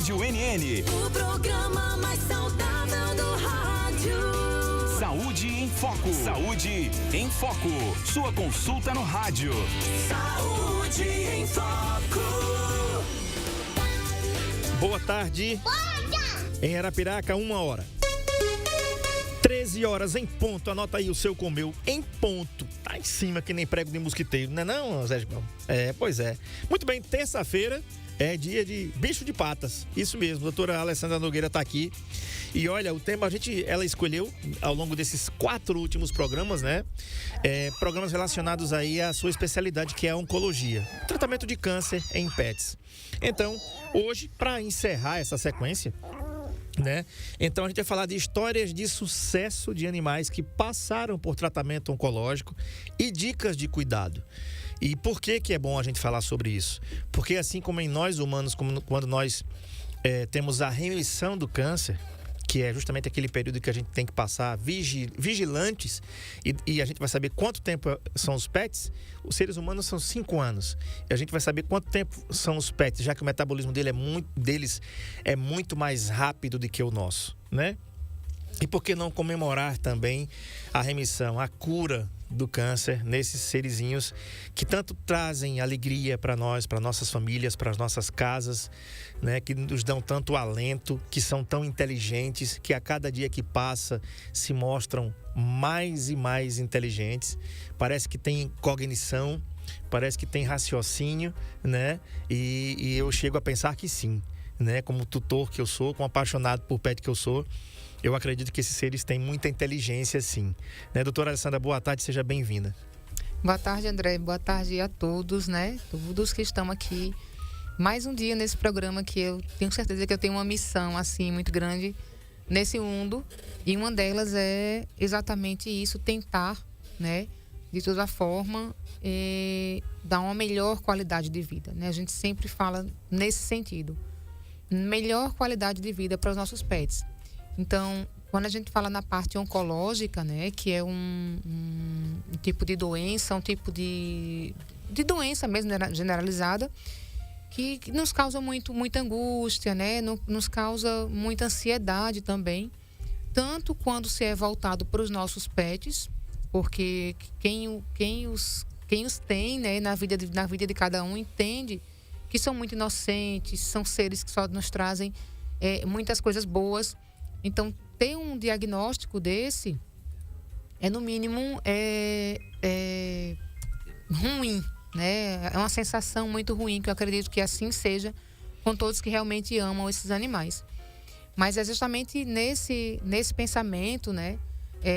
Rádio NN. O programa mais saudável do rádio. Saúde em Foco. Saúde em Foco. Sua consulta no rádio. Saúde em Foco. Boa tarde. Em Arapiraca, 1h. 13 horas em ponto. Anota aí o seu comeu em ponto. Tá em cima que nem prego de mosquiteiro, não é não, Zé Gibão? Pois é. Muito bem, terça-feira é dia de bicho de patas. Isso mesmo, a doutora Alessandra Nogueira tá aqui. E olha, o tema ela escolheu ao longo desses 4 últimos programas, né? Programas relacionados aí à sua especialidade, que é a oncologia. Tratamento de câncer em pets. Então, hoje, para encerrar essa sequência, né? Então a gente vai falar de histórias de sucesso de animais que passaram por tratamento oncológico e dicas de cuidado. E por que é bom a gente falar sobre isso? Porque assim como em nós humanos, quando nós temos a remissão do câncer, que é justamente aquele período que a gente tem que passar vigilantes, e a gente vai saber quanto tempo são os pets. Os seres humanos são 5 anos. E a gente vai saber quanto tempo são os pets, já que o metabolismo deles é muito mais rápido do que o nosso, né? E por que não comemorar também a remissão, a cura do câncer nesses serizinhos que tanto trazem alegria para nós, para nossas famílias, para as nossas casas, né? Que nos dão tanto alento, que são tão inteligentes, que a cada dia que passa se mostram mais e mais inteligentes. Parece que tem cognição, parece que tem raciocínio, né? E eu chego a pensar que sim, né? Como tutor que eu sou, como apaixonado por pet que eu sou, eu acredito que esses seres têm muita inteligência, sim. Né, doutora Alessandra, boa tarde, seja bem-vinda. Boa tarde, André. Boa tarde a todos, né? Todos que estão aqui. Mais um dia nesse programa que eu tenho certeza que eu tenho uma missão, assim, muito grande nesse mundo. E uma delas é exatamente isso, tentar, né? De toda forma, dar uma melhor qualidade de vida, né? A gente sempre fala nesse sentido. Melhor qualidade de vida para os nossos pets. Então, quando a gente fala na parte oncológica, né, que é um tipo de doença, um tipo de doença mesmo generalizada, que nos causa muita angústia, né, nos causa muita ansiedade também, tanto quando se é voltado para os nossos pets, porque quem os tem, né, na vida de cada um entende que são muito inocentes, são seres que só nos trazem muitas coisas boas. Então, ter um diagnóstico desse no mínimo, ruim, né? É uma sensação muito ruim, que eu acredito que assim seja com todos que realmente amam esses animais. Mas é justamente nesse pensamento, né,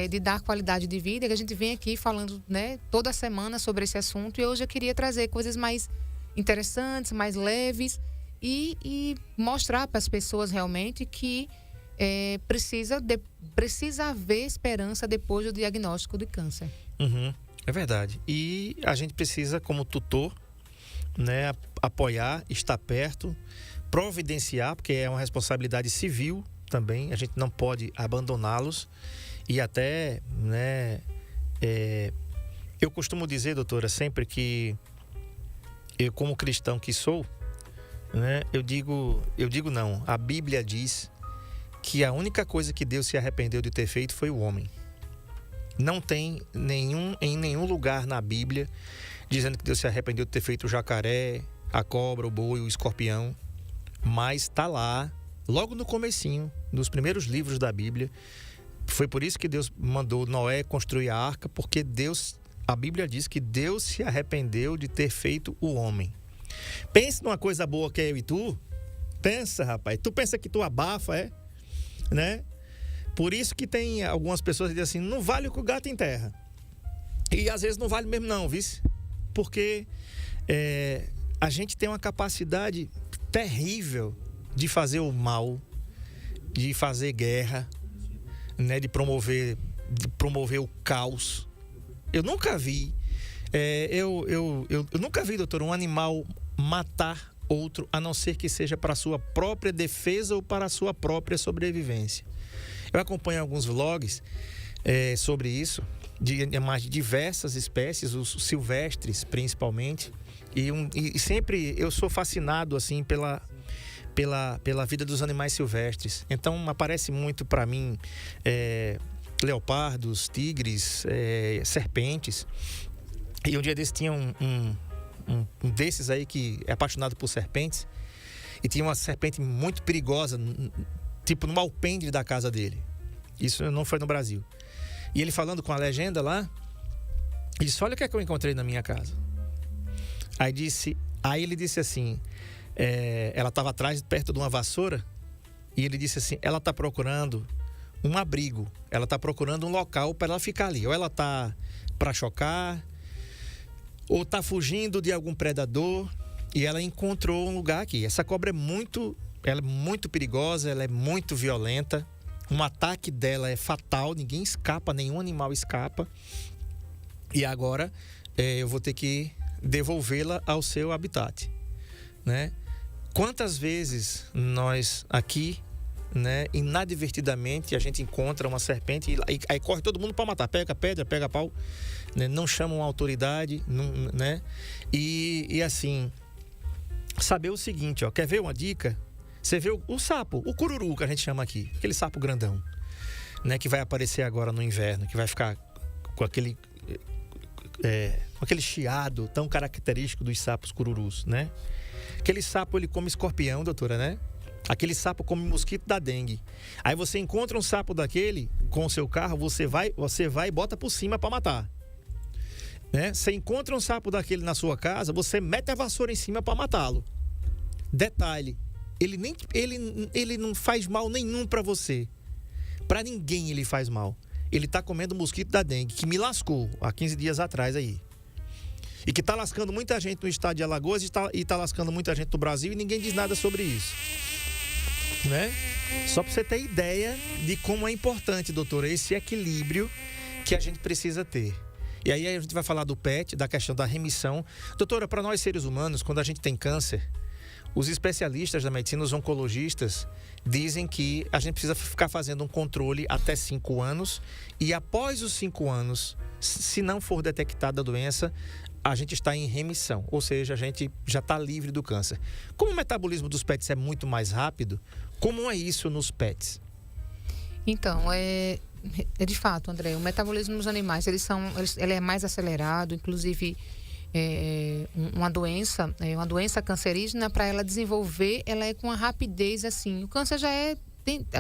de dar qualidade de vida, que a gente vem aqui falando, né, toda semana sobre esse assunto. E hoje eu queria trazer coisas mais interessantes, mais leves e mostrar para as pessoas realmente que precisa haver esperança depois do diagnóstico de câncer. Uhum, é verdade. E a gente precisa, como tutor, né, apoiar, estar perto, providenciar, porque é uma responsabilidade civil também. A gente não pode abandoná-los. E até, né, eu costumo dizer, doutora, sempre que eu, como cristão que sou, né, eu digo não, a Bíblia diz que a única coisa que Deus se arrependeu de ter feito foi o homem. Não tem em nenhum lugar na Bíblia dizendo que Deus se arrependeu de ter feito o jacaré, a cobra, o boi, o escorpião. Mas está lá, logo no comecinho, nos primeiros livros da Bíblia. Foi por isso que Deus mandou Noé construir a arca, porque a Bíblia diz que Deus se arrependeu de ter feito o homem. Pensa numa coisa boa que é eu e tu. Pensa, rapaz. Tu pensa que tu abafa, né? Por isso que tem algumas pessoas que dizem assim, não vale o que o gato enterra. E às vezes não vale mesmo não, vice? Porque a gente tem uma capacidade terrível de fazer o mal, de fazer guerra, né? De promover o caos. Eu nunca vi, eu nunca vi, doutor, um animal matar outro, a não ser que seja para a sua própria defesa ou para a sua própria sobrevivência. Eu acompanho alguns vlogs sobre isso, de animais de diversas espécies, os silvestres principalmente, e sempre eu sou fascinado assim pela vida dos animais silvestres. Então aparece muito para mim leopardos, tigres, serpentes. E um dia desse tinha um desses aí que é apaixonado por serpentes. E tinha uma serpente muito perigosa, tipo no alpendre da casa dele. Isso não foi no Brasil. E ele falando com a legenda lá, ele disse: olha o que é que eu encontrei na minha casa. Aí ele disse assim, ela estava atrás, perto de uma vassoura, e ele disse assim: ela está procurando um abrigo, ela está procurando um local para ela ficar ali. Ou ela está para chocar, ou está fugindo de algum predador, e ela encontrou um lugar aqui. Essa cobra é muito perigosa, ela é muito violenta. Um ataque dela é fatal, ninguém escapa, nenhum animal escapa. E agora eu vou ter que devolvê-la ao seu habitat, né? Quantas vezes nós aqui, né, inadvertidamente a gente encontra uma serpente e aí corre todo mundo para matar, pega pedra, pega pau, né? Não chamam a autoridade, não, né? E assim, saber o seguinte, ó, quer ver uma dica? Você vê o sapo, o cururu que a gente chama aqui, aquele sapo grandão, né, que vai aparecer agora no inverno, que vai ficar com aquele chiado tão característico dos sapos cururus, né? Aquele sapo, ele come escorpião, doutora, né? Aquele sapo come mosquito da dengue. Aí você encontra um sapo daquele com o seu carro, você vai e bota por cima para matar, né? Você encontra um sapo daquele na sua casa, você mete a vassoura em cima para matá-lo. Detalhe, ele não faz mal nenhum para você. Para ninguém ele faz mal. Ele tá comendo mosquito da dengue, que me lascou há 15 dias atrás aí. E que tá lascando muita gente no estado de Alagoas e tá lascando muita gente no Brasil e ninguém diz nada sobre isso, né? Só para você ter ideia de como é importante, doutora, esse equilíbrio que a gente precisa ter. E aí a gente vai falar do PET, da questão da remissão. Doutora, para nós seres humanos, quando a gente tem câncer, os especialistas da medicina, os oncologistas, dizem que a gente precisa ficar fazendo um controle até 5 anos e após os 5 anos, se não for detectada a doença, a gente está em remissão, ou seja, a gente já está livre do câncer. Como o metabolismo dos PETs é muito mais rápido, como é isso nos PETs? Então, de fato, André, o metabolismo dos animais, ele é mais acelerado, inclusive uma doença cancerígena, para ela desenvolver, ela é com uma rapidez assim. O câncer já é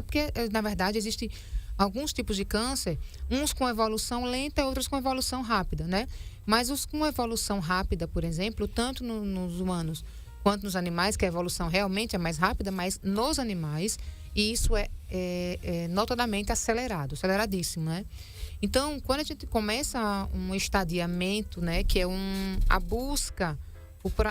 porque, na verdade, existe alguns tipos de câncer, uns com evolução lenta e outros com evolução rápida, né? Mas os com evolução rápida, por exemplo, tanto nos humanos quanto nos animais, que a evolução realmente é mais rápida, mas nos animais, e isso é notadamente aceleradíssimo, né? Então, quando a gente começa um estadiamento, né, que é a busca,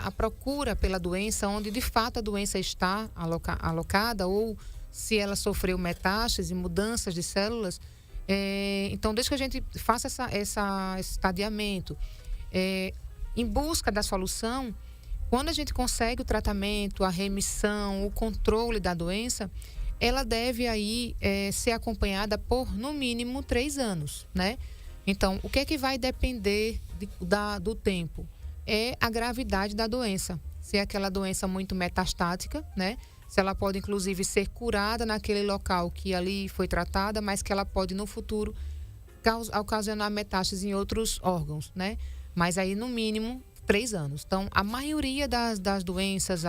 a procura pela doença, onde de fato a doença está alocada, ou se ela sofreu metástase, mudanças de células, então desde que a gente faça esse estadiamento, em busca da solução, quando a gente consegue o tratamento, a remissão, o controle da doença, ela deve aí ser acompanhada por, no mínimo, 3 anos, né? Então, o que é que vai depender do tempo? É a gravidade da doença. Se é aquela doença muito metastática, né? Se ela pode, inclusive, ser curada naquele local que ali foi tratada, mas que ela pode, no futuro, ocasionar metástase em outros órgãos, né? Mas aí, no mínimo, 3 anos. Então, a maioria das doenças,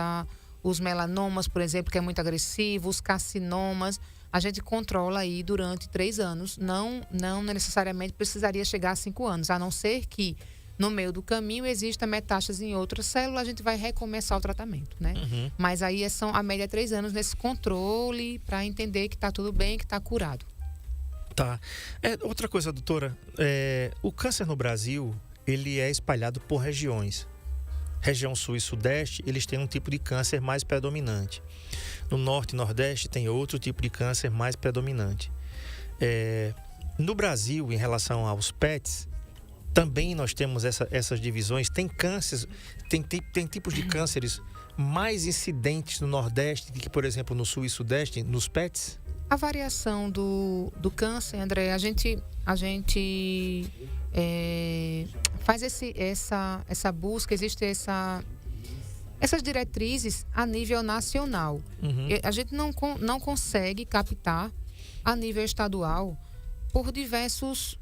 os melanomas, por exemplo, que é muito agressivo, os carcinomas, a gente controla aí durante 3 anos. Não necessariamente precisaria chegar a 5 anos, a não ser que no meio do caminho exista metástase em outra célula, a gente vai recomeçar o tratamento, né? Uhum. Mas aí a média é 3 anos nesse controle para entender que está tudo bem, que está curado. Tá. Outra coisa, doutora, o câncer no Brasil, ele é espalhado por regiões. Região sul e sudeste, eles têm um tipo de câncer mais predominante. No norte e nordeste tem outro tipo de câncer mais predominante. No Brasil, em relação aos PETs, também nós temos essas divisões. Tem cânceres, tem tipos de cânceres mais incidentes no nordeste do que, por exemplo, no sul e sudeste, nos PETs? A variação do câncer, André, a gente faz essa busca, existe essas diretrizes a nível nacional. A gente não consegue captar a nível estadual por diversos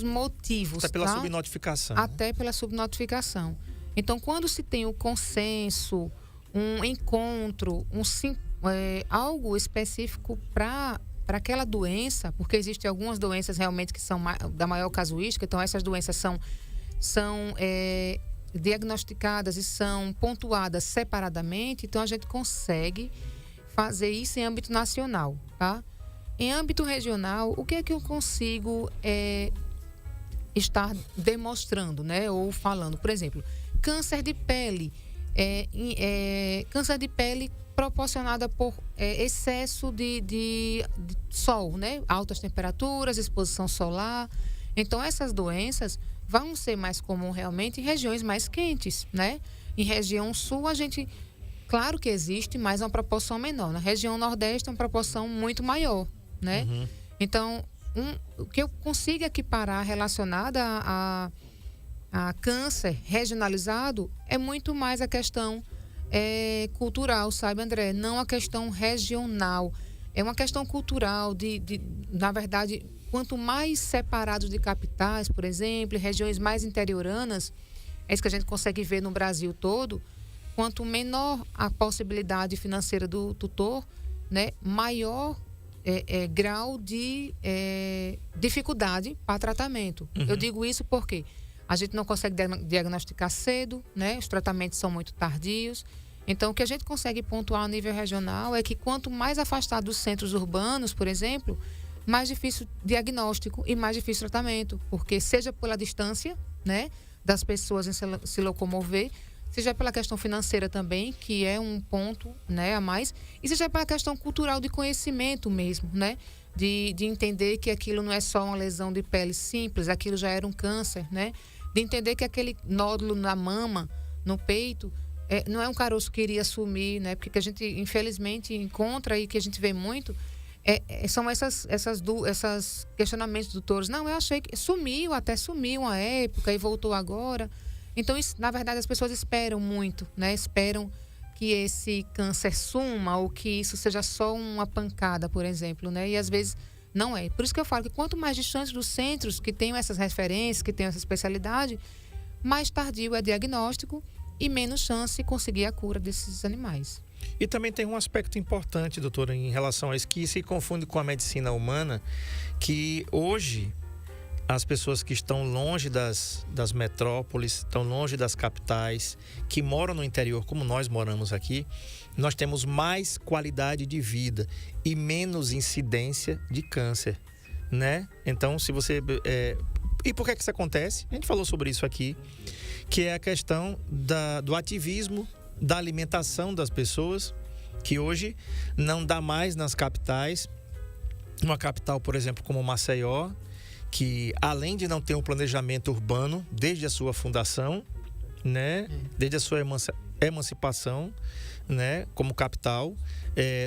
motivos. Até pela subnotificação. Até pela subnotificação. Então, quando se tem o consenso, um encontro, algo específico para aquela doença, porque existem algumas doenças realmente que são da maior casuística, então essas doenças são diagnosticadas e são pontuadas separadamente, então a gente consegue fazer isso em âmbito nacional, tá? Em âmbito regional, o que é que eu consigo estar demonstrando, né? Ou falando, por exemplo, câncer de pele. Câncer de pele proporcionada por excesso de sol, né? Altas temperaturas, exposição solar. Então, essas doenças vão ser mais comuns realmente em regiões mais quentes, né? Em região sul, claro que existe, mas é uma proporção menor. Na região nordeste, é uma proporção muito maior, né? Então, o que eu consigo equiparar relacionada a câncer regionalizado é muito mais a questão cultural, sabe, André? Não a questão regional. É uma questão cultural na verdade, quanto mais separados de capitais, por exemplo, regiões mais interioranas, é isso que a gente consegue ver no Brasil todo, quanto menor a possibilidade financeira do tutor, né, maior grau de dificuldade para tratamento. Eu digo isso porque a gente não consegue diagnosticar cedo, né? Os tratamentos são muito tardios. Então, o que a gente consegue pontuar a nível regional é que quanto mais afastado dos centros urbanos, por exemplo, mais difícil diagnóstico e mais difícil tratamento. Porque seja pela distância, né, das pessoas em se locomover, seja pela questão financeira também, que é um ponto, né, a mais, e seja pela questão cultural de conhecimento mesmo, né? De entender que aquilo não é só uma lesão de pele simples, aquilo já era um câncer, né? De entender que aquele nódulo na mama, no peito, não é um caroço que iria sumir, né? Porque que a gente, infelizmente, encontra e que a gente vê muito, são esses questionamentos dos doutores. Não, eu achei que sumiu uma época e voltou agora. Então, isso, na verdade, as pessoas esperam muito, né? Esperam que esse câncer suma ou que isso seja só uma pancada, por exemplo, né? E às vezes não é. Por isso que eu falo que quanto mais distante dos centros que tenham essas referências, que tenham essa especialidade, mais tardio é diagnóstico e menos chance de conseguir a cura desses animais. E também tem um aspecto importante, doutora, em relação a isso, que se confunde com a medicina humana, que hoje as pessoas que estão longe das metrópoles, estão longe das capitais, que moram no interior, como nós moramos aqui, nós temos mais qualidade de vida e menos incidência de câncer, né? Então, se você... E por que isso acontece? A gente falou sobre isso aqui, que é a questão do ativismo, da alimentação das pessoas, que hoje não dá mais nas capitais. Uma capital, por exemplo, como Maceió, que além de não ter um planejamento urbano desde a sua fundação, né, desde a sua emancipação, né, como capital,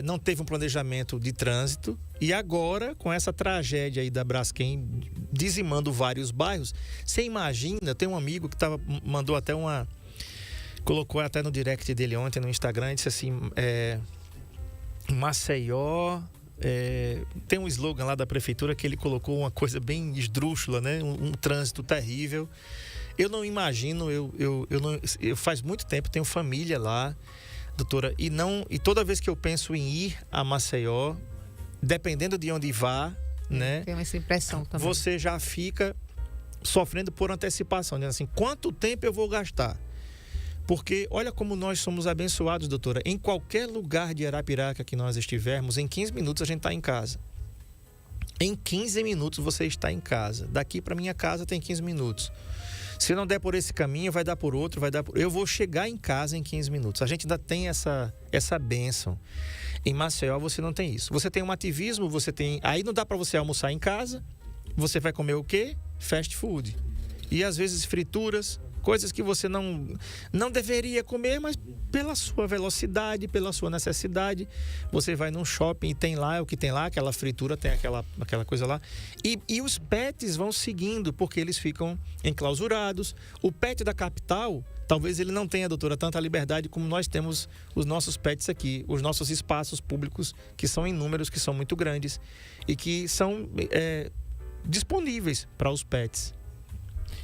não teve um planejamento de trânsito, e agora com essa tragédia aí da Braskem dizimando vários bairros, você imagina, tem um amigo que mandou até colocou até no direct dele ontem no Instagram, e disse assim, Maceió... tem um slogan lá da prefeitura que ele colocou uma coisa bem esdrúxula, né? Um trânsito terrível. Eu não imagino, eu faz muito tempo tenho família lá, doutora, e toda vez que eu penso em ir a Maceió, dependendo de onde vá, né? Tem essa impressão também. Você já fica sofrendo por antecipação, dizendo assim, quanto tempo eu vou gastar? Porque olha como nós somos abençoados, doutora. Em qualquer lugar de Arapiraca que nós estivermos, em 15 minutos a gente está em casa. Em 15 minutos você está em casa. Daqui para minha casa tem 15 minutos. Se não der por esse caminho, vai dar por outro, Eu vou chegar em casa em 15 minutos. A gente ainda tem essa bênção. Em Maceió você não tem isso. Você tem um ativismo, aí não dá para você almoçar em casa. Você vai comer o quê? Fast food. E às vezes frituras, coisas que você não deveria comer, mas pela sua velocidade, pela sua necessidade, você vai num shopping e tem lá o que tem lá, aquela fritura, tem aquela coisa lá. E os pets vão seguindo, porque eles ficam enclausurados. O pet da capital talvez ele não tenha, doutora, tanta liberdade como nós temos os nossos pets aqui, os nossos espaços públicos, que são inúmeros, que são muito grandes e que são disponíveis para os pets.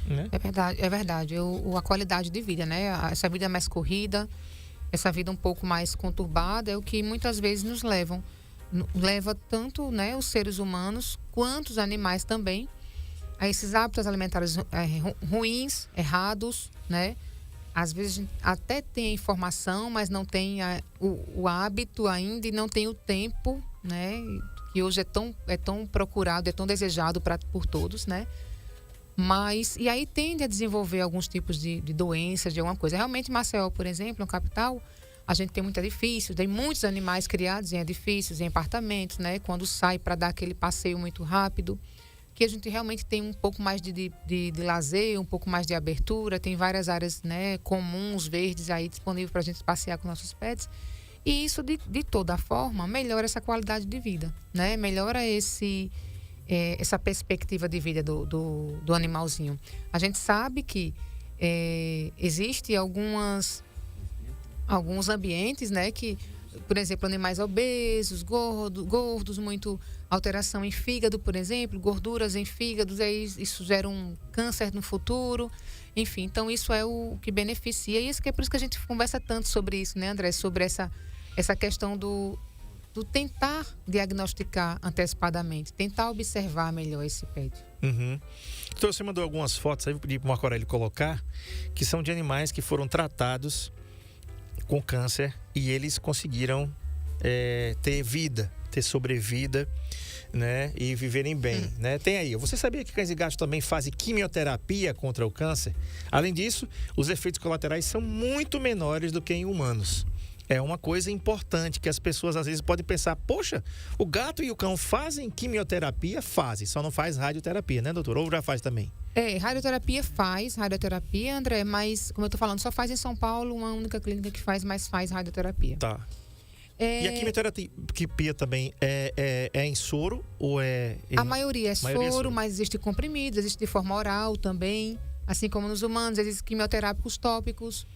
Né? É verdade. A qualidade de vida, né? Essa vida mais corrida, essa vida um pouco mais conturbada é o que muitas vezes nos leva tanto, né, os seres humanos quanto os animais também a esses hábitos alimentares ruins, errados, né? Às vezes a gente até tem a informação, mas não tem o hábito ainda e não tem o tempo, né? Que hoje é tão procurado, é tão desejado por todos, né? Mas, e aí tende a desenvolver alguns tipos de doenças, de alguma coisa. Realmente, Maceió, por exemplo, na capital, a gente tem muitos edifícios, tem muitos animais criados em edifícios, em apartamentos, né? Quando sai para dar aquele passeio muito rápido, que a gente realmente tem um pouco mais de lazer, um pouco mais de abertura, tem várias áreas, né, comuns, verdes aí disponíveis para a gente passear com nossos pets. E isso, de toda forma, melhora essa qualidade de vida, né? Melhora essa perspectiva de vida do animalzinho. A gente sabe que existe alguns ambientes, né, que, por exemplo, animais obesos, gordos, muito alteração em fígado, por exemplo, gorduras em fígados, aí isso gera um câncer no futuro. Enfim, então isso é o que beneficia. E isso que é por isso que a gente conversa tanto sobre isso, né, André? Sobre essa questão do tentar diagnosticar antecipadamente, tentar observar melhor esse pet. Uhum. Então você mandou algumas fotos aí, vou pedir para o Marco Aurélio colocar, que são de animais que foram tratados com câncer e eles conseguiram ter vida, ter sobrevida, né, e viverem bem, né? Tem aí, você sabia que cães e gatos também fazem quimioterapia contra o câncer? Além disso, os efeitos colaterais são muito menores do que em humanos. É uma coisa importante que as pessoas às vezes podem pensar, poxa, o gato e o cão fazem quimioterapia? Fazem, só não faz radioterapia, né, doutor? Ou já faz também? Radioterapia, André, mas, como eu tô falando, só faz em São Paulo, uma única clínica que faz radioterapia. Tá. E a quimioterapia também é em soro ou A maioria é soro, mas existe comprimidos, existe de forma oral também, assim como nos humanos, existem quimioterápicos tópicos.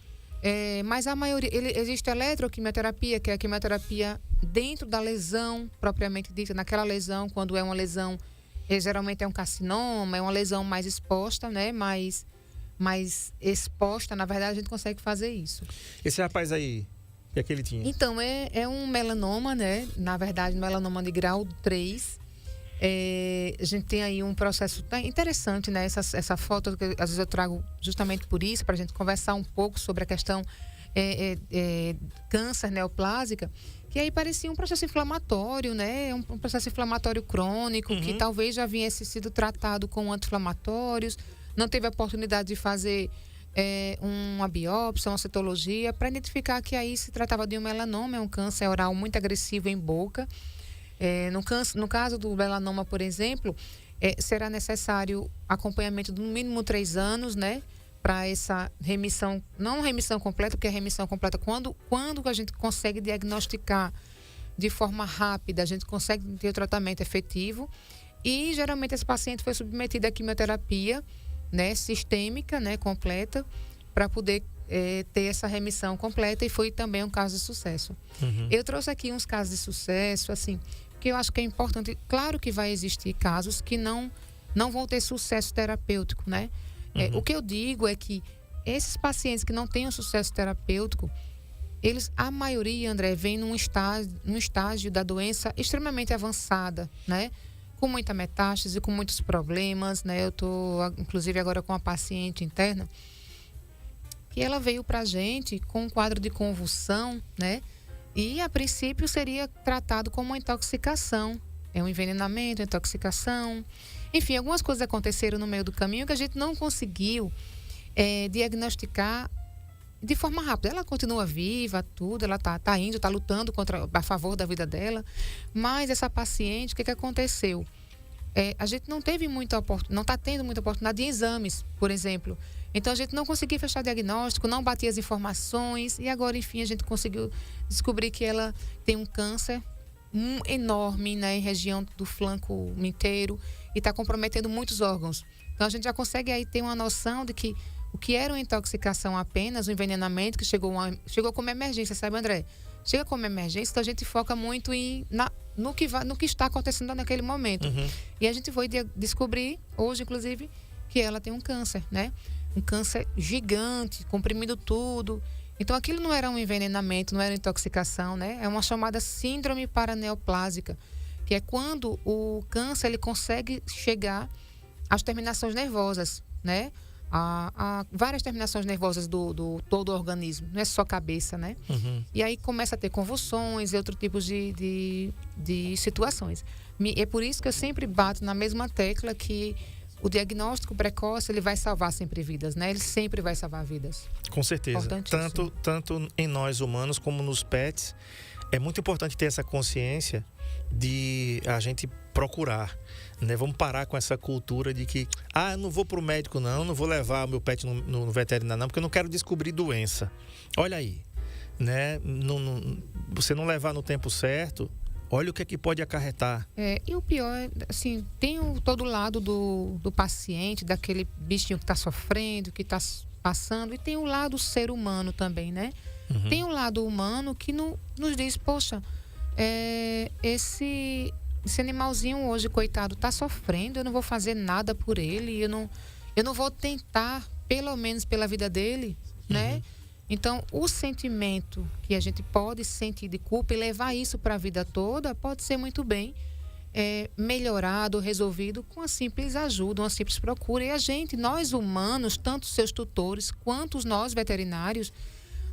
Mas a maioria, existe a eletroquimioterapia, que é a quimioterapia dentro da lesão, propriamente dita, naquela lesão, quando é uma lesão, geralmente é um carcinoma, é uma lesão mais exposta, né? Mais exposta, na verdade, a gente consegue fazer isso. Esse rapaz aí, o que é que ele tinha? Então, é um melanoma, né? Na verdade, melanoma de grau 3. A gente tem aí um processo interessante, né? Essa foto que às vezes eu trago justamente por isso, para a gente conversar um pouco sobre a questão câncer neoplásica, que aí parecia um processo inflamatório, né? Um processo inflamatório crônico, que talvez já viesse sido tratado com anti-inflamatórios, não teve a oportunidade de fazer uma biópsia, uma citologia, para identificar que aí se tratava de um melanoma, é um câncer oral muito agressivo em boca. No caso do melanoma, por exemplo, será necessário acompanhamento de no mínimo 3 anos, né? Para essa remissão, não remissão completa, porque a remissão completa, quando a gente consegue diagnosticar de forma rápida, a gente consegue ter o tratamento efetivo. E geralmente esse paciente foi submetido à quimioterapia, né, sistêmica, né, completa, para poder ter essa remissão completa, e foi também um caso de sucesso. Eu trouxe aqui uns casos de sucesso, assim, que eu acho que é importante. Claro que vai existir casos que não vão ter sucesso terapêutico, né? O que eu digo é que esses pacientes que não têm um sucesso terapêutico, a maioria, André, vem num estágio da doença extremamente avançada, né? Com muita metástase, com muitos problemas, né? Eu estou, inclusive, agora com uma paciente interna, que ela veio pra gente com um quadro de convulsão, né? E, a princípio, seria tratado como uma intoxicação. É um envenenamento, intoxicação. Enfim, algumas coisas aconteceram no meio do caminho que a gente não conseguiu diagnosticar de forma rápida. Ela continua viva, tudo, ela tá indo, tá lutando a favor da vida dela. Mas essa paciente, o que aconteceu? A gente não teve não está tendo muita oportunidade de exames, por exemplo. Então, a gente não conseguia fechar diagnóstico, não batia as informações. E agora, enfim, a gente conseguiu descobrir que ela tem um câncer enorme, né, em região do flanco inteiro, e está comprometendo muitos órgãos. Então, a gente já consegue aí ter uma noção de que o que era uma intoxicação apenas, um envenenamento que chegou como emergência, sabe, André? Chega como emergência, então a gente foca muito no que está acontecendo naquele momento. E a gente foi descobrir, hoje inclusive, que ela tem um câncer, né? Um câncer gigante, comprimindo tudo. Então aquilo não era um envenenamento, não era intoxicação, né? É uma chamada síndrome paraneoplásica, que é quando o câncer ele consegue chegar às terminações nervosas, né? A várias terminações nervosas do todo o organismo, não é só cabeça, né? E aí começa a ter convulsões e outros tipos de situações. É por isso que eu sempre bato na mesma tecla que o diagnóstico precoce ele vai salvar sempre vidas, né? Ele sempre vai salvar vidas. Com certeza. Tanto em nós humanos como nos pets, é muito importante ter essa consciência de a gente procurar, né? Vamos parar com essa cultura de que eu não vou pro médico não vou levar o meu pet no veterinário não, porque eu não quero descobrir doença. Olha aí, né? Você não levar no tempo certo, olha o que é que pode acarretar. E o pior é, assim, tem todo o lado do paciente, daquele bichinho que está sofrendo, que está passando, e tem o lado ser humano também, né? Tem um lado humano que nos diz, poxa, esse animalzinho hoje, coitado, está sofrendo, eu não vou fazer nada por ele, eu não vou tentar, pelo menos pela vida dele, né? Então, o sentimento que a gente pode sentir de culpa e levar isso para a vida toda pode ser muito bem melhorado, resolvido com uma simples ajuda, uma simples procura. E nós humanos, tanto os seus tutores quanto nós veterinários,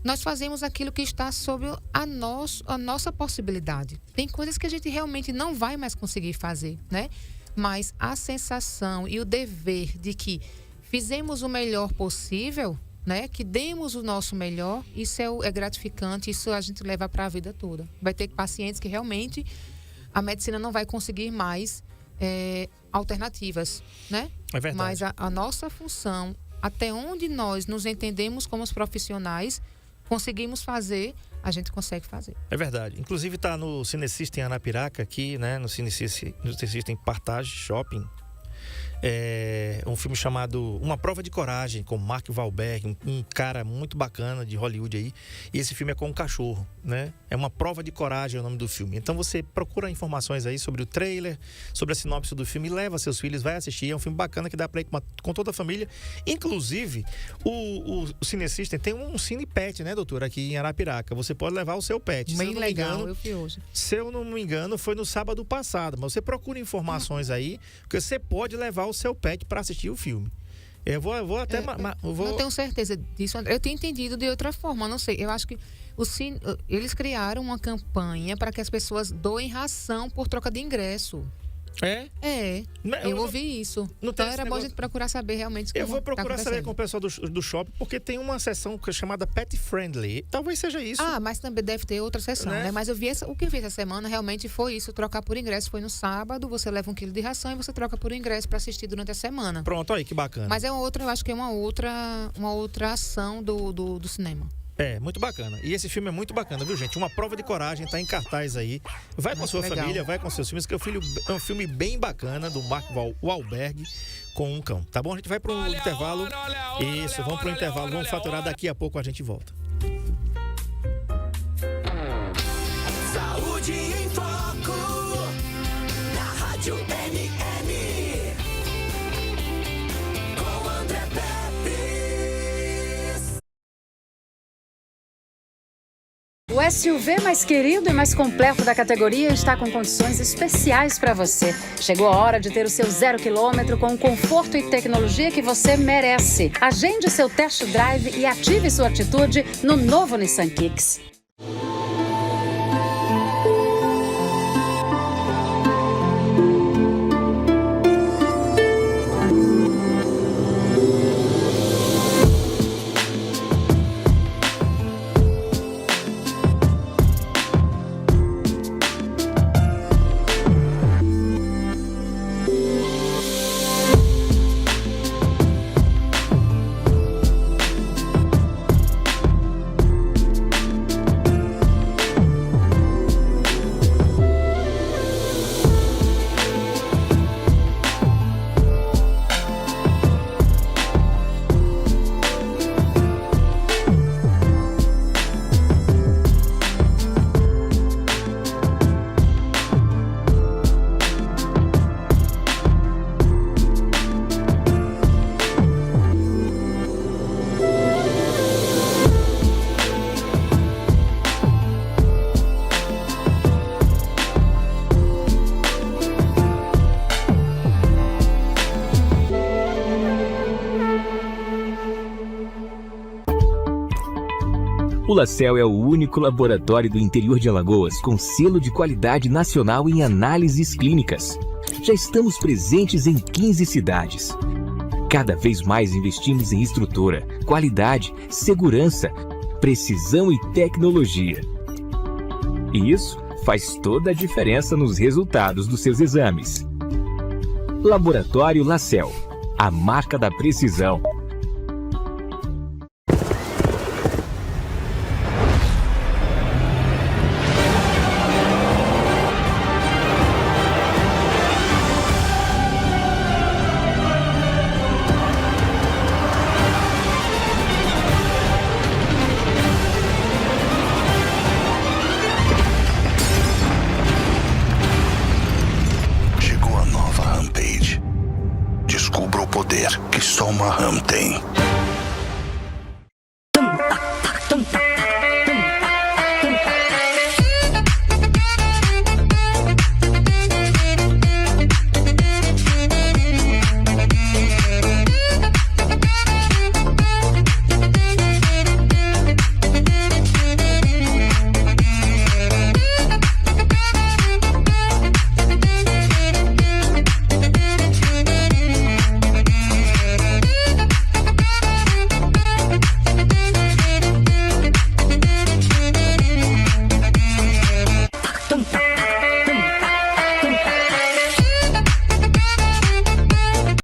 nós fazemos aquilo que está sob a nossa possibilidade. Tem coisas que a gente realmente não vai mais conseguir fazer, né? Mas a sensação e o dever de que fizemos o melhor possível, né? Que demos o nosso melhor, isso é gratificante, isso a gente leva para a vida toda. Vai ter pacientes que realmente a medicina não vai conseguir mais alternativas, né? É verdade. Mas a nossa função, até onde nós nos entendemos como os profissionais, conseguimos fazer, a gente consegue fazer. É verdade. Inclusive está no Cinecista em Arapiraca, aqui, né? No Cinecista em Partage Shopping. Um filme chamado Uma Prova de Coragem, com Mark Wahlberg, um cara muito bacana de Hollywood aí. E esse filme é com um cachorro, né? É Uma Prova de Coragem, é o nome do filme. Então você procura informações aí sobre o trailer, sobre a sinopse do filme, leva seus filhos, vai assistir. É um filme bacana que dá pra ir com toda a família. Inclusive, o Cinecista tem um Cine Pet, né, doutora? Aqui em Arapiraca. Você pode levar o seu pet. Bem legal, eu vi hoje. Se eu não me engano, foi no sábado passado. Mas você procura informações aí, porque você pode levar o seu pet para assistir o filme. Eu vou até... Não tenho certeza disso, André. Eu tenho entendido de outra forma, não sei. Eu acho que eles criaram uma campanha para que as pessoas doem ração por troca de ingresso. Eu ouvi isso. Então era bom a gente procurar saber realmente. Eu vou procurar saber com o pessoal do shopping, porque tem uma seção chamada Pet Friendly. Talvez seja isso. Mas também deve ter outra seção, né? Mas o que eu vi essa semana realmente foi isso, trocar por ingresso. Foi no sábado, você leva 1 quilo de ração e você troca por ingresso para assistir durante a semana. Pronto, aí que bacana. Mas eu acho que é uma outra ação do cinema. Muito bacana. E esse filme é muito bacana, viu, gente? Uma Prova de Coragem, tá em cartaz aí. Vai com a sua família, vai com seus filmes, que é um filme bem bacana do Mark Wahlberg com um cão. Tá bom? A gente vai para um intervalo. Isso, vamos para um intervalo. Vamos faturar, daqui a pouco a gente volta. Saúde em Foco, na Rádio NN, com André Pepe. O SUV mais querido e mais completo da categoria está com condições especiais para você. Chegou a hora de ter o seu 0 km com o conforto e tecnologia que você merece. Agende seu test drive e ative sua atitude no novo Nissan Kicks. Lacel é o único laboratório do interior de Alagoas com selo de qualidade nacional em análises clínicas. Já estamos presentes em 15 cidades. Cada vez mais investimos em estrutura, qualidade, segurança, precisão e tecnologia. E isso faz toda a diferença nos resultados dos seus exames. Laboratório Lacel, a marca da precisão. Chegou a nova Rampage. Descubra o poder que só uma Ram tem.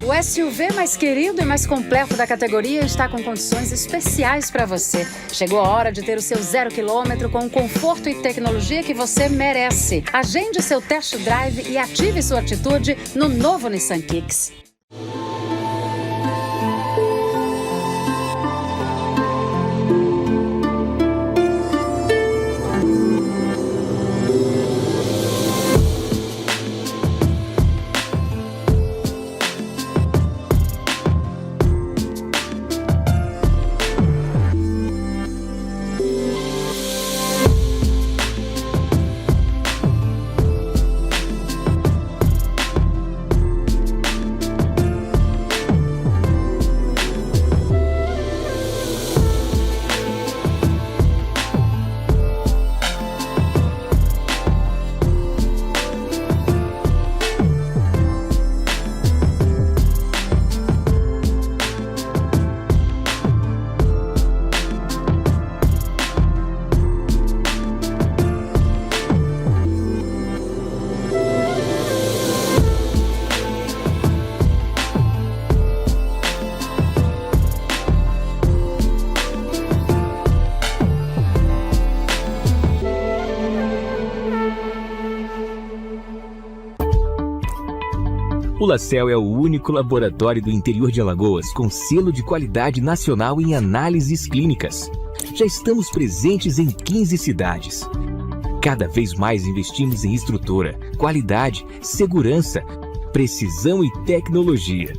O SUV mais querido e mais completo da categoria está com condições especiais para você. Chegou a hora de ter o seu 0 km com o conforto e tecnologia que você merece. Agende seu test drive e ative sua atitude no novo Nissan Kicks. O Lacel é o único laboratório do interior de Alagoas com selo de qualidade nacional em análises clínicas. Já estamos presentes em 15 cidades. Cada vez mais investimos em estrutura, qualidade, segurança, precisão e tecnologia.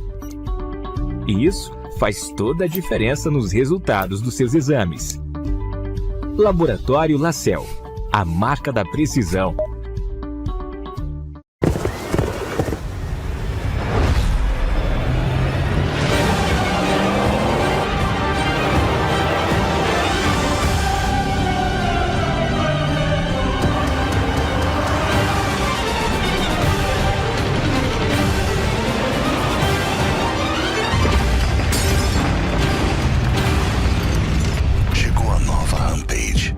E isso faz toda a diferença nos resultados dos seus exames. Laboratório Lacel, a marca da precisão. Chegou a nova Rampage.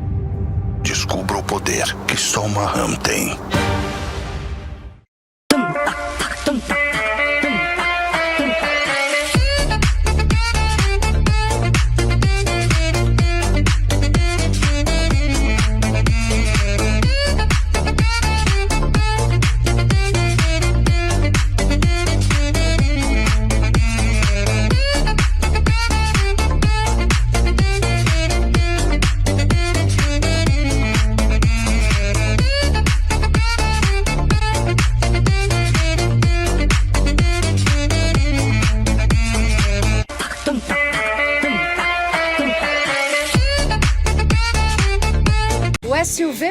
Descubra o poder que só uma Ram tem.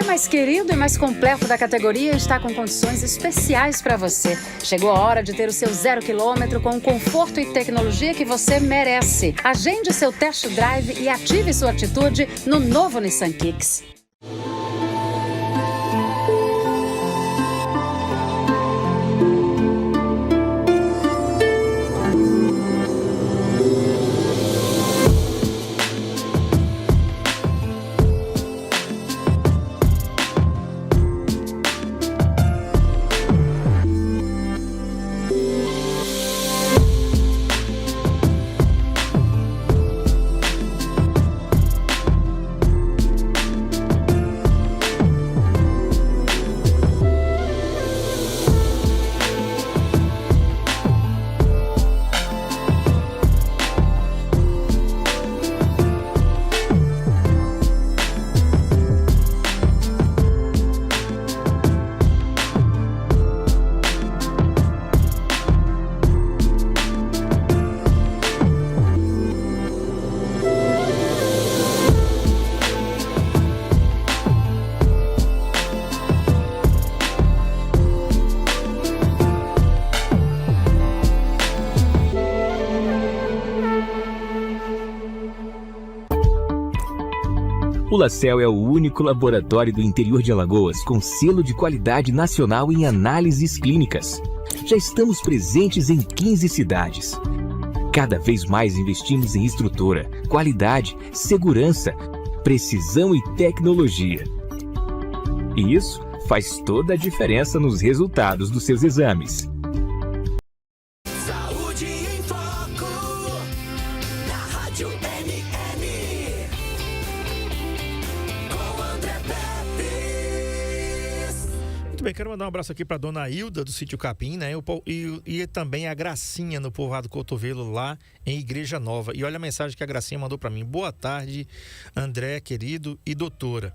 mais querido e mais completo da categoria está com condições especiais para você. Chegou a hora de ter o seu 0 km com o conforto e tecnologia que você merece. Agende seu test drive e ative sua atitude no novo Nissan Kicks. O LaCell é o único laboratório do interior de Alagoas com selo de qualidade nacional em análises clínicas. Já estamos presentes em 15 cidades. Cada vez mais investimos em estrutura, qualidade, segurança, precisão e tecnologia. E isso faz toda a diferença nos resultados dos seus exames. Saúde em Foco, na Rádio MM, com André Pepes. Muito bem, quero mandar um abraço aqui para dona Hilda do Sítio Capim, né? E também a Gracinha no Povoado Cotovelo, lá em Igreja Nova. E olha a mensagem que a Gracinha mandou para mim. Boa tarde, André, querido e doutora.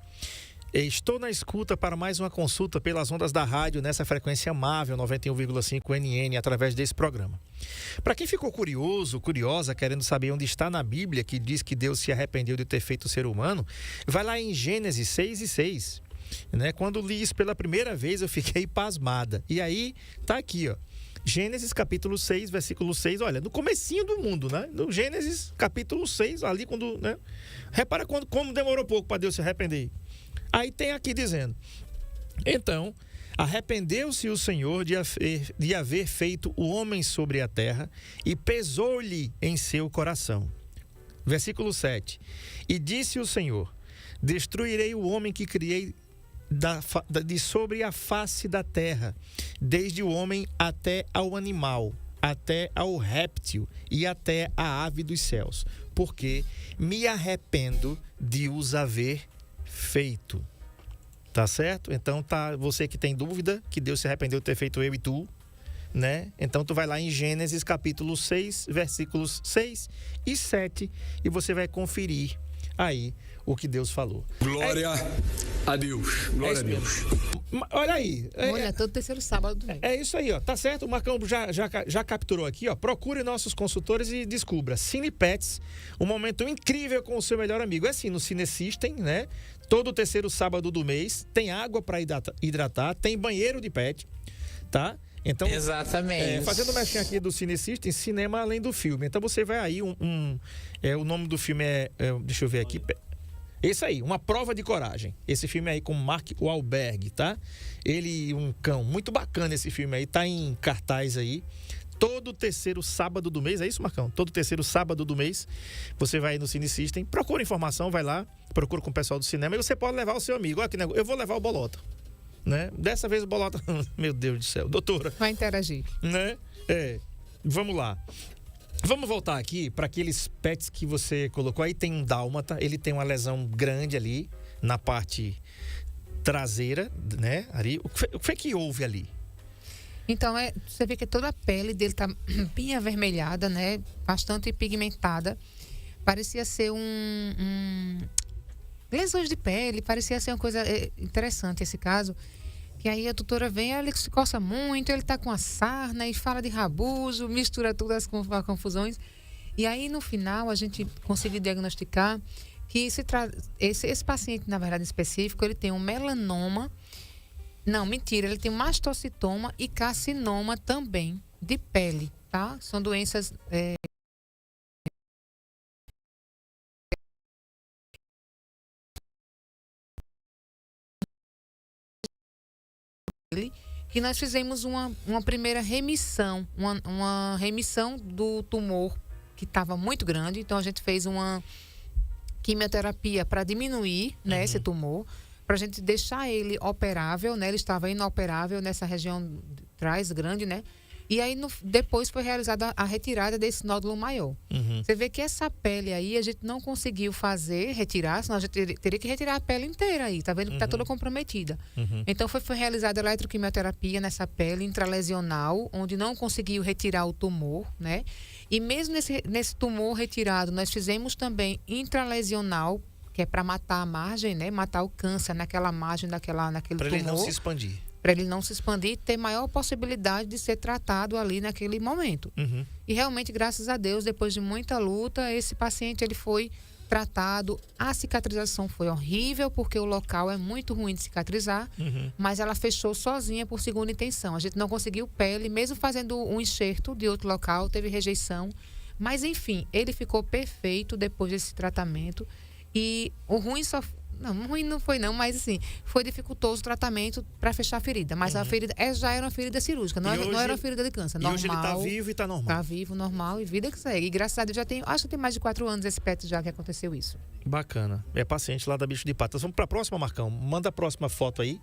Estou na escuta para mais uma consulta pelas ondas da rádio nessa frequência amável 91,5 NN através desse programa. Para quem ficou curiosa, querendo saber onde está na Bíblia que diz que Deus se arrependeu de ter feito o ser humano, vai lá em Gênesis 6:6. Né? Quando li isso pela primeira vez, eu fiquei pasmada. E aí, tá aqui, ó. Gênesis capítulo 6, versículo 6, olha, no comecinho do mundo, né? No Gênesis capítulo 6, ali quando, né? Repara como demorou pouco para Deus se arrepender. Aí tem aqui dizendo: então, arrependeu-se o Senhor de haver feito o homem sobre a terra e pesou-lhe em seu coração. Versículo 7. E disse o Senhor: destruirei o homem que criei de sobre a face da terra, desde o homem até ao animal, até ao réptil e até a ave dos céus, porque me arrependo de os haver feito. Tá certo? Então tá, você que tem dúvida que Deus se arrependeu de ter feito eu e tu, né? Então tu vai lá em Gênesis capítulo 6, versículos 6 e 7 e você vai conferir aí o que Deus falou. Glória a Deus. Glória a Deus. Olha aí. Olha, todo terceiro sábado. É isso aí, ó. Tá certo? O Marcão já capturou aqui, ó. Procure nossos consultores e descubra Cine Pets, um momento incrível com o seu melhor amigo. É assim, no Cine System, né? Todo terceiro sábado do mês, tem água para hidratar, tem banheiro de pet, tá? Então, exatamente. Fazendo mexer aqui do Cine System, cinema além do filme. Então você vai aí, o nome do filme deixa eu ver aqui. Esse aí, Uma Prova de Coragem. Esse filme aí com Mark Wahlberg, tá? Ele, um cão. Muito bacana esse filme aí, tá em cartaz aí. Todo terceiro sábado do mês, é isso, Marcão? Todo terceiro sábado do mês, você vai no Cine System, procura informação, vai lá, procura com o pessoal do cinema e você pode levar o seu amigo. Olha que negócio, eu vou levar o Bolota, né? Dessa vez o Bolota, meu Deus do céu, doutora. Vai interagir. Né? Vamos lá. Vamos voltar aqui para aqueles pets que você colocou. Aí tem um dálmata, ele tem uma lesão grande ali na parte traseira, né? Ali. O que foi que houve ali? Então, você vê que toda a pele dele tá bem avermelhada, né? Bastante pigmentada. Parecia ser lesões de pele, parecia ser uma coisa interessante esse caso. Que aí a doutora vem, ele se coça muito, ele tá com a sarna e fala de rabuzo, mistura todas as confusões. E aí, no final, a gente conseguiu diagnosticar que esse paciente, na verdade, em específico, ele tem um melanoma. Não, mentira, ele tem mastocitoma e carcinoma também de pele, tá? São doenças... que nós fizemos uma primeira remissão, uma remissão do tumor que estava muito grande. Então, a gente fez uma quimioterapia para diminuir, né, esse tumor, para a gente deixar ele operável, né? Ele estava inoperável nessa região de trás grande, né? E aí, depois foi realizada a retirada desse nódulo maior. Você vê que essa pele aí, a gente não conseguiu retirar, senão a gente teria que retirar a pele inteira aí. Tá vendo que está toda comprometida. Então, foi realizada a eletroquimioterapia nessa pele intralesional, onde não conseguiu retirar o tumor, né? E mesmo nesse tumor retirado, nós fizemos também intralesional, que é para matar a margem, né? Matar o câncer naquela margem naquele tumor. Para ele não se expandir. Para ele não se expandir e ter maior possibilidade de ser tratado ali naquele momento. E realmente, graças a Deus, depois de muita luta, esse paciente ele foi tratado. A cicatrização foi horrível, porque o local é muito ruim de cicatrizar, mas ela fechou sozinha por segunda intenção. A gente não conseguiu pele, mesmo fazendo um enxerto de outro local, teve rejeição. Mas, enfim, ele ficou perfeito depois desse tratamento. E o ruim só... Não, ruim não foi não, mas assim, foi dificultoso o tratamento para fechar a ferida. Mas a ferida já era uma ferida cirúrgica, não era uma ferida de câncer. Normal, hoje ele está vivo e está normal. Está vivo, normal e vida que segue. E graças a Deus acho que tem mais de 4 anos esse PET já que aconteceu isso. Bacana. É paciente lá da Bicho de Patas. Vamos para a próxima, Marcão. Manda a próxima foto aí.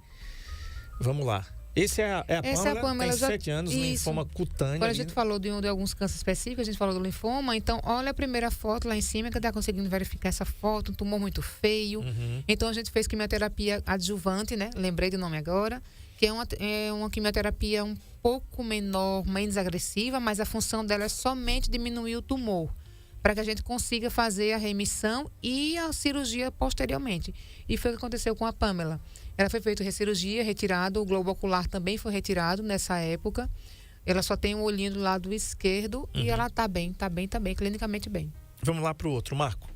Vamos lá. Essa é a Pâmela, tem 7 anos, linfoma cutâneo. Agora a gente falou de alguns cânceres específicos, a gente falou do linfoma. Então, olha a primeira foto lá em cima, que está conseguindo verificar essa foto, um tumor muito feio. Então, a gente fez quimioterapia adjuvante, né? Lembrei do nome agora, que é uma quimioterapia um pouco menor, menos agressiva, mas a função dela é somente diminuir o tumor, para que a gente consiga fazer a remissão e a cirurgia posteriormente. E foi o que aconteceu com a Pâmela. Ela foi feita cirurgia, retirado, o globo ocular também foi retirado nessa época. Ela só tem um olhinho do lado esquerdo e ela tá bem, clinicamente bem. Vamos lá pro outro, Marco.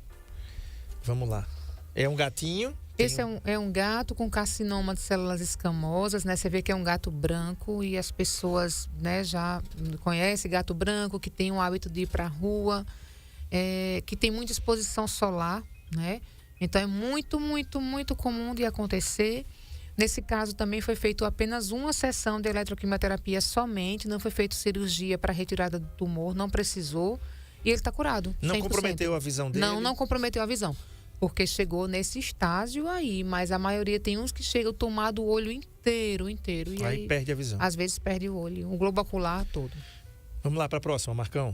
Vamos lá. É um gatinho. Esse é um gato com carcinoma de células escamosas, né? Você vê que é um gato branco e as pessoas, né, já conhecem gato branco, que tem o hábito de ir pra rua, que tem muita exposição solar, né? Então, é muito, muito, muito comum de acontecer. Nesse caso, também foi feito apenas uma sessão de eletroquimioterapia somente. Não foi feita cirurgia para retirada do tumor, não precisou. E ele está curado. Não 100%. Comprometeu a visão dele? Não comprometeu a visão. Porque chegou nesse estágio aí. Mas a maioria tem uns que chegam a tomar do olho inteiro. E aí perde a visão. Às vezes perde o olho, o globo ocular todo. Vamos lá para a próxima, Marcão.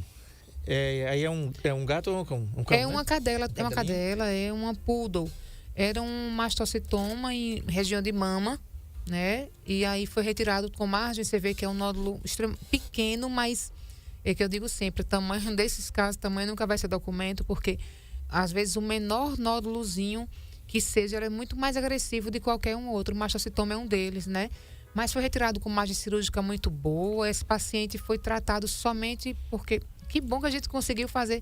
Aí é um gato ou um cão? É uma cadela, é uma poodle. Era um mastocitoma em região de mama, né? E aí foi retirado com margem. Você vê que é um nódulo pequeno, mas é que eu digo sempre, o tamanho desses casos, tamanho nunca vai ser documento, porque às vezes o menor nódulozinho que seja, ele é muito mais agressivo de qualquer um outro. O mastocitoma é um deles, né? Mas foi retirado com margem cirúrgica muito boa. Esse paciente foi tratado somente porque... Que bom que a gente conseguiu fazer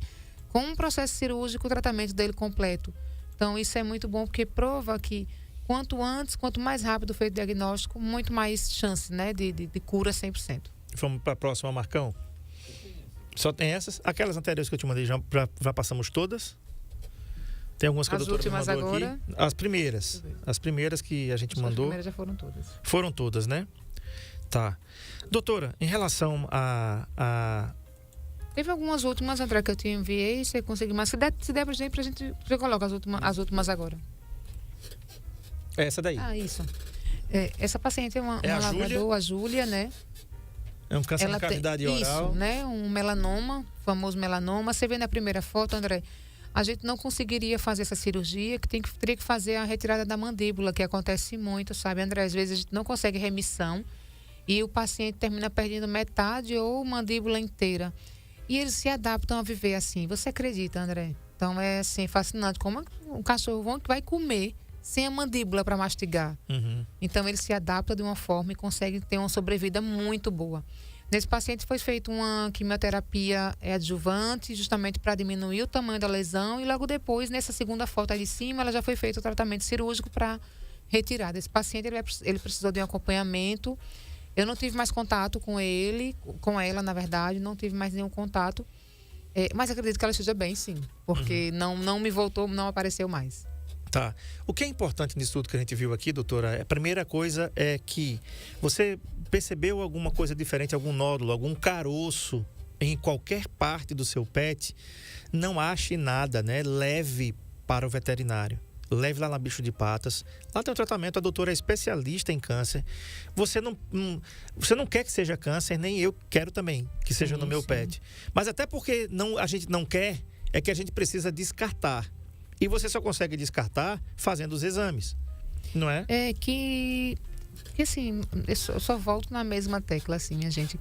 com um processo cirúrgico o tratamento dele completo. Então, isso é muito bom, porque prova que quanto antes, quanto mais rápido feito o diagnóstico, muito mais chance, né, de cura 100%. Vamos para a próxima, Marcão. Só tem essas? Aquelas anteriores que eu te mandei, já passamos todas? Tem algumas que a doutora me mandou agora, aqui. As primeiras que a gente mandou. As primeiras já foram todas. Foram todas, né? Tá. Doutora, em relação a Teve algumas últimas, André, que eu te enviei, você conseguiu, mas se der pra gente, já coloca as últimas agora. Essa daí. Isso. Essa paciente é uma lavrador, a Júlia, né? É um câncer de cavidade oral. Isso, né? Um melanoma, famoso melanoma. Você vê na primeira foto, André, a gente não conseguiria fazer essa cirurgia, que teria que fazer a retirada da mandíbula, que acontece muito, sabe, André? Às vezes a gente não consegue remissão e o paciente termina perdendo metade ou mandíbula inteira. E eles se adaptam a viver assim. Você acredita, André? Então é assim, fascinante. Como um cachorro vai comer sem a mandíbula para mastigar. Então ele se adapta de uma forma e consegue ter uma sobrevida muito boa. Nesse paciente foi feita uma quimioterapia adjuvante, justamente para diminuir o tamanho da lesão, e logo depois, nessa segunda foto aí de cima, ela já foi feito o tratamento cirúrgico para retirar. Desse paciente, ele precisou de um acompanhamento. Eu não tive mais contato com ela, na verdade, não tive mais nenhum contato. Mas acredito que ela esteja bem, sim, porque não me voltou, não apareceu mais. Tá. O que é importante nisso tudo que a gente viu aqui, doutora, a primeira coisa é que você percebeu alguma coisa diferente, algum nódulo, algum caroço em qualquer parte do seu pet, não ache nada, né? Leve para o veterinário. Leve lá na Bicho de Patas. Lá tem um tratamento, a doutora é especialista em câncer. Você não quer que seja câncer, nem eu quero também que seja no meu pet. Mas até porque a gente não quer, é que a gente precisa descartar. E você só consegue descartar fazendo os exames, não é? É que assim, eu só volto na mesma tecla, assim, minha gente.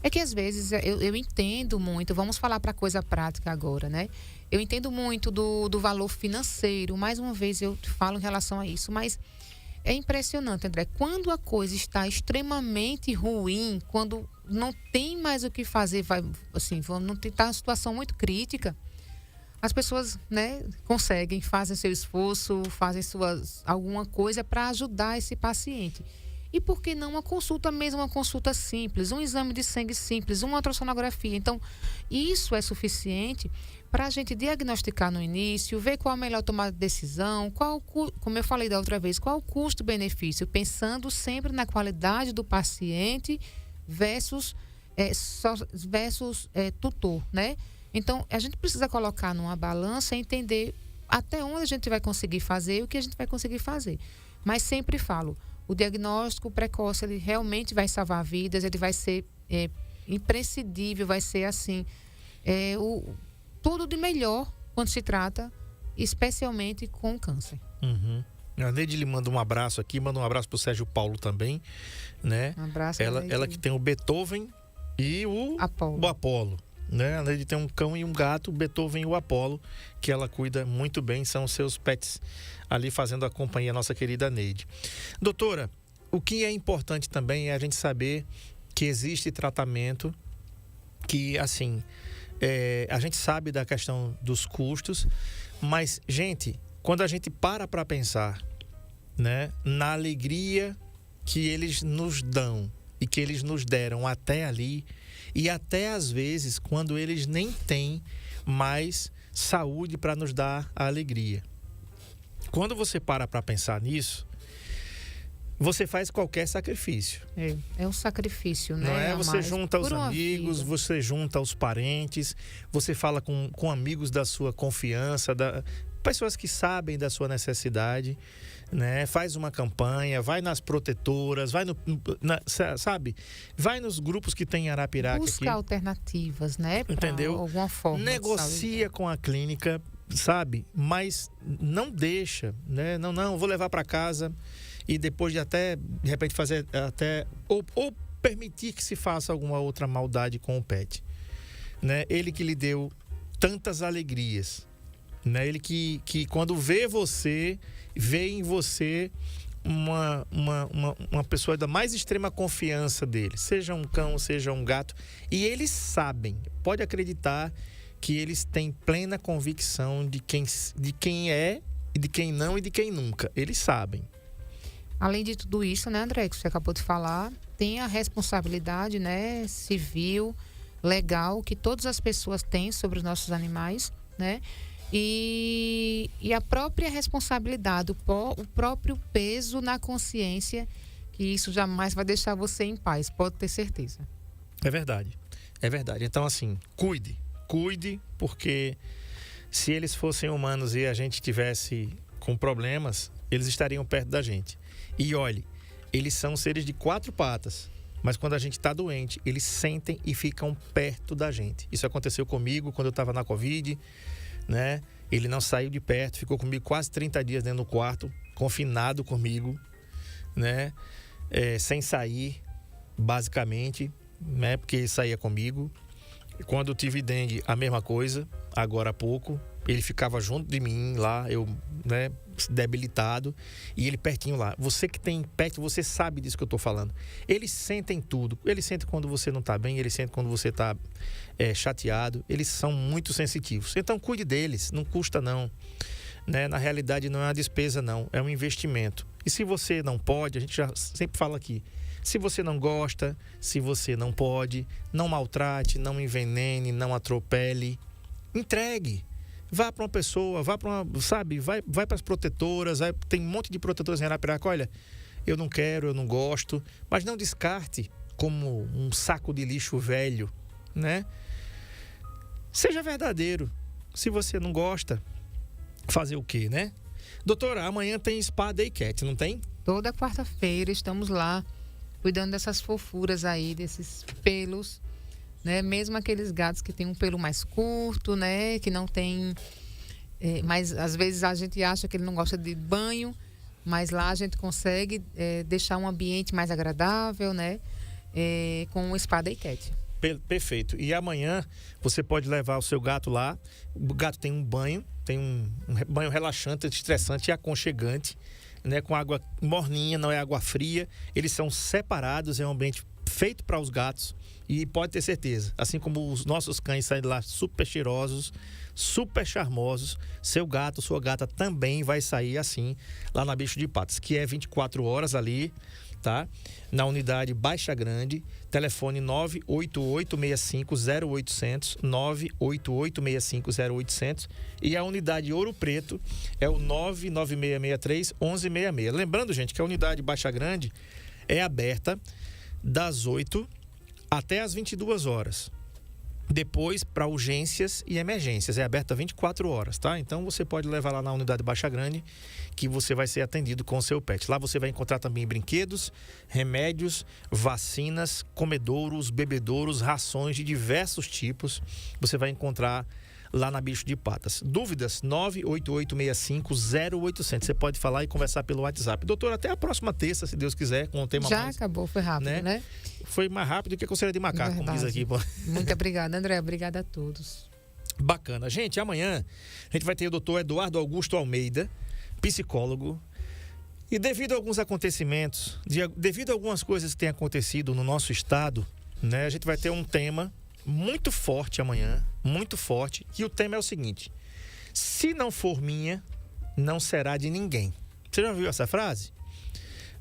É que às vezes eu entendo muito, vamos falar para coisa prática agora, né? Eu entendo muito do valor financeiro, mais uma vez eu falo em relação a isso, mas é impressionante, André, quando a coisa está extremamente ruim, quando não tem mais o que fazer, não está uma situação muito crítica, as pessoas, né, conseguem, fazem seu esforço, fazem alguma coisa para ajudar esse paciente. E por que não uma consulta mesmo, uma consulta simples, um exame de sangue simples, uma ultrassonografia? Então, isso é suficiente para a gente diagnosticar no início, ver qual a melhor tomada de decisão, como eu falei da outra vez, qual o custo-benefício, pensando sempre na qualidade do paciente versus tutor, né? Então, a gente precisa colocar numa balança e entender até onde a gente vai conseguir fazer e o que a gente vai conseguir fazer. Mas sempre falo, o diagnóstico precoce, ele realmente vai salvar vidas, ele vai ser imprescindível, vai ser assim, tudo de melhor quando se trata, especialmente com câncer. A Neide lhe manda um abraço aqui, manda um abraço pro Sérgio Paulo também, né? Um abraço. Ela que tem o Beethoven e o Apolo. Né? A Neide tem um cão e um gato, o Beethoven e o Apolo, que ela cuida muito bem, são seus pets ali fazendo a companhia, a nossa querida Neide. Doutora, o que é importante também é a gente saber que existe tratamento que, assim, a gente sabe da questão dos custos, mas, gente, quando a gente para pensar, né, na alegria que eles nos dão e que eles nos deram até ali, e até às vezes quando eles nem têm mais saúde para nos dar a alegria. Quando você para pensar nisso, você faz qualquer sacrifício. É um sacrifício, né? Não é? Você junta os amigos, vida. Você junta os parentes, você fala com amigos da sua confiança, pessoas que sabem da sua necessidade, né? Faz uma campanha, vai nas protetoras, vai vai nos grupos que tem em Arapiraca. Busca alternativas, né? Entendeu? Alguma forma. Negocia com a clínica, sabe? Mas não deixa, né? Não, vou levar para casa e depois de repente fazer ou permitir que se faça alguma outra maldade com o pet, né? Ele que lhe deu tantas alegrias, né? Ele que quando vê em você uma pessoa da mais extrema confiança dele, seja um cão, seja um gato, e eles sabem, pode acreditar que eles têm plena convicção de quem é, e de quem não e de quem nunca, eles sabem. Além de tudo isso, né, André, que você acabou de falar, tem a responsabilidade, né, civil, legal, que todas as pessoas têm sobre os nossos animais, né? E a própria responsabilidade, o próprio peso na consciência, que isso jamais vai deixar você em paz, pode ter certeza. É verdade. Então, assim, cuide, porque se eles fossem humanos e a gente tivesse com problemas, eles estariam perto da gente. E olhe, eles são seres de 4 patas, mas quando a gente está doente, eles sentem e ficam perto da gente. Isso aconteceu comigo quando eu estava na Covid, né? Ele não saiu de perto, ficou comigo quase 30 dias dentro do quarto, confinado comigo, né? Sem sair, basicamente, né? Porque ele saía comigo. Quando eu tive dengue, a mesma coisa, agora há pouco. Ele ficava junto de mim lá, eu, né, debilitado, e ele pertinho lá. Você que tem pet, você sabe disso que eu estou falando. Eles sentem tudo. Eles sentem quando você não está bem, eles sentem quando você está chateado. Eles são muito sensitivos. Então, cuide deles, não custa não. Né? Na realidade, não é uma despesa não, é um investimento. E se você não pode, a gente já sempre fala aqui, se você não gosta, se você não pode, não maltrate, não envenene, não atropele, entregue. Vá para uma pessoa, vá para uma, sabe, vai para as protetoras, tem um monte de protetoras em Arapiraca, olha, eu não quero, eu não gosto, mas não descarte como um saco de lixo velho, né? Seja verdadeiro. Se você não gosta, fazer o quê, né? Doutora, amanhã tem Spa Day Cat, não tem? Toda quarta-feira estamos lá cuidando dessas fofuras aí, desses pelos, né? Mesmo aqueles gatos que tem um pelo mais curto, né? Que não tem... mas às vezes a gente acha que ele não gosta de banho, mas lá a gente consegue deixar um ambiente mais agradável, né? Com o Spa Day Cat. Perfeito. E amanhã você pode levar o seu gato lá. O gato tem um banho, tem um banho relaxante, estressante e aconchegante, né? Com água morninha, não é água fria. Eles são separados, é um ambiente feito para os gatos. E pode ter certeza, assim como os nossos cães saem de lá super cheirosos, super charmosos, seu gato, sua gata também vai sair assim lá na Bicho de Patas, que é 24 horas ali, tá? Na unidade Baixa Grande, telefone 988650800, 988650800, e a unidade Ouro Preto é o 99663-1166. Lembrando, gente, que a unidade Baixa Grande é aberta das 8 até as 22 horas. Depois, para urgências e emergências, é aberta 24 horas, tá? Então, você pode levar lá na unidade Baixa Grande, que você vai ser atendido com o seu pet. Lá você vai encontrar também brinquedos, remédios, vacinas, comedouros, bebedouros, rações de diversos tipos. Você vai encontrar lá na Bicho de Patas. Dúvidas? 988650800. Você pode falar e conversar pelo WhatsApp. Doutor, até a próxima terça, se Deus quiser, com o tema Já mais... acabou, foi rápido, né? Foi mais rápido que a coceira de macaco, como diz aqui. Muito obrigada, André. Obrigada a todos. Bacana. Gente, amanhã a gente vai ter o doutor Eduardo Augusto Almeida, psicólogo. E devido a alguns acontecimentos, devido a algumas coisas que têm acontecido no nosso estado, né, a gente vai ter um tema muito forte amanhã, muito forte. E o tema é o seguinte: se não for minha, não será de ninguém. Você já ouviu essa frase?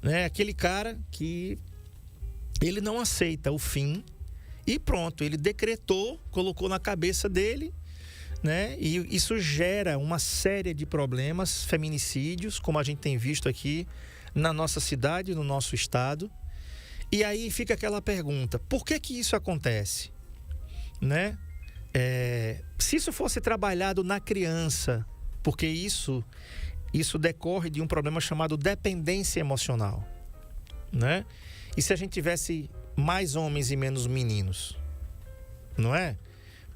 Né? Aquele cara que ele não aceita o fim e pronto, ele decretou, colocou na cabeça dele, né? E isso gera uma série de problemas, feminicídios, como a gente tem visto aqui na nossa cidade, no nosso estado. E aí fica aquela pergunta: por que que isso acontece? Né? Se isso fosse trabalhado na criança, porque isso decorre de um problema chamado dependência emocional, né? E se a gente tivesse mais homens e menos meninos, não é?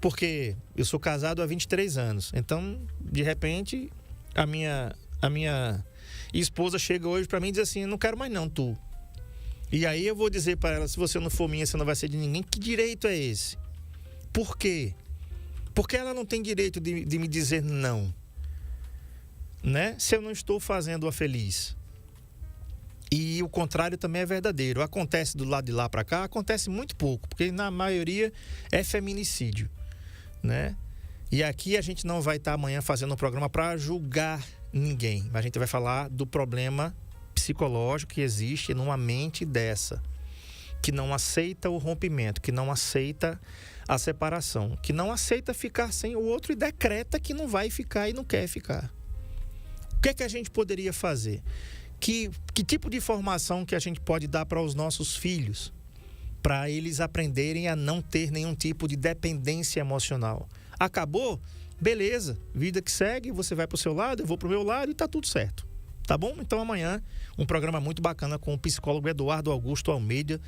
Porque eu sou casado há 23 anos, então de repente a minha esposa chega hoje para mim e diz assim: não quero mais não, tu. E aí eu vou dizer para ela: se você não for minha, você não vai ser de ninguém. Que direito é esse? Por quê? Porque ela não tem direito de me dizer não, né? Se eu não estou fazendo-a feliz. E o contrário também é verdadeiro. Acontece do lado de lá para cá, acontece muito pouco, porque na maioria é feminicídio, né? E aqui a gente não vai estar amanhã fazendo um programa para julgar ninguém. A gente vai falar do problema psicológico que existe numa mente dessa, que não aceita o rompimento, que não aceita a separação, que não aceita ficar sem o outro e decreta que não vai ficar e não quer ficar. O que é que a gente poderia fazer? Que tipo de formação que a gente pode dar para os nossos filhos, para eles aprenderem a não ter nenhum tipo de dependência emocional? Acabou? Beleza, vida que segue, você vai para o seu lado, eu vou para o meu lado e tá tudo certo. Tá bom? Então amanhã um programa muito bacana com o psicólogo Eduardo Augusto Almeida,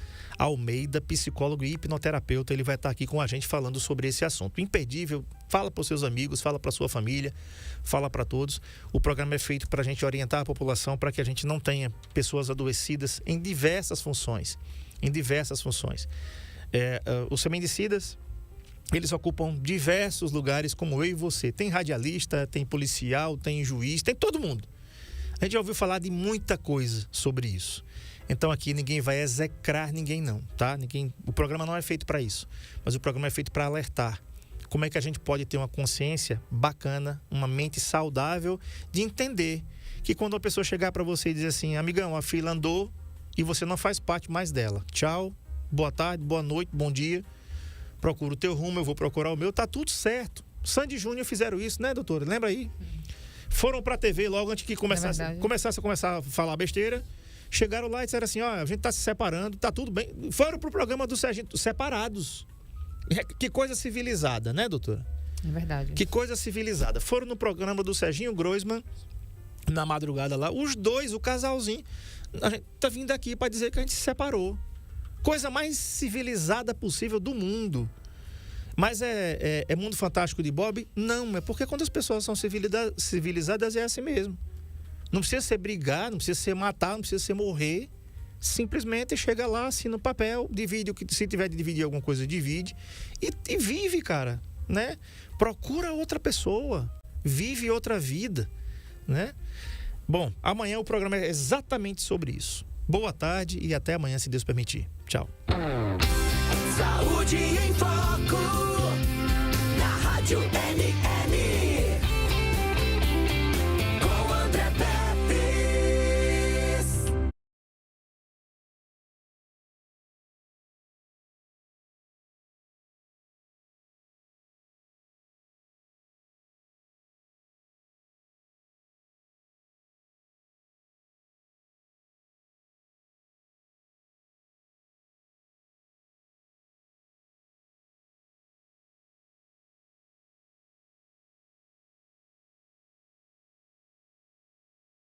psicólogo e hipnoterapeuta. Ele vai estar aqui com a gente falando sobre esse assunto imperdível. Fala para os seus amigos, fala para a sua família, fala para todos. O programa é feito para a gente orientar a população, para que a gente não tenha pessoas adoecidas em diversas funções. Os feminicidas, eles ocupam diversos lugares, como eu e você. Tem radialista, tem policial, tem juiz, tem todo mundo. A gente já ouviu falar de muita coisa sobre isso. Então aqui ninguém vai execrar ninguém não, tá? O programa não é feito para isso, mas o programa é feito para alertar. Como é que a gente pode ter uma consciência bacana, uma mente saudável de entender que quando uma pessoa chegar para você e dizer assim, amigão, a fila andou e você não faz parte mais dela. Tchau, boa tarde, boa noite, bom dia. Procura o teu rumo, eu vou procurar o meu, tá tudo certo. Sandy Júnior fizeram isso, né, doutora? Lembra aí? Foram pra TV logo antes que começasse a falar besteira. Chegaram lá e disseram assim, ó, a gente tá se separando, tá tudo bem. Foram pro programa do Serginho, separados. Que coisa civilizada, né, doutora? É verdade. Que coisa civilizada. Foram no programa do Serginho Groisman, na madrugada lá, os dois, o casalzinho, a gente tá vindo aqui pra dizer que a gente se separou. Coisa mais civilizada possível do mundo. Mas é mundo fantástico de Bob? Não, é porque quando as pessoas são civilizadas é assim mesmo. Não precisa ser brigar, não precisa ser matar, não precisa ser morrer. Simplesmente chega lá, assina o papel, divide o que, se tiver de dividir alguma coisa, divide. E vive, cara, né? Procura outra pessoa, vive outra vida, né? Bom, amanhã o programa é exatamente sobre isso. Boa tarde e até amanhã, se Deus permitir. Tchau. Saúde em Foco, na Rádio NS.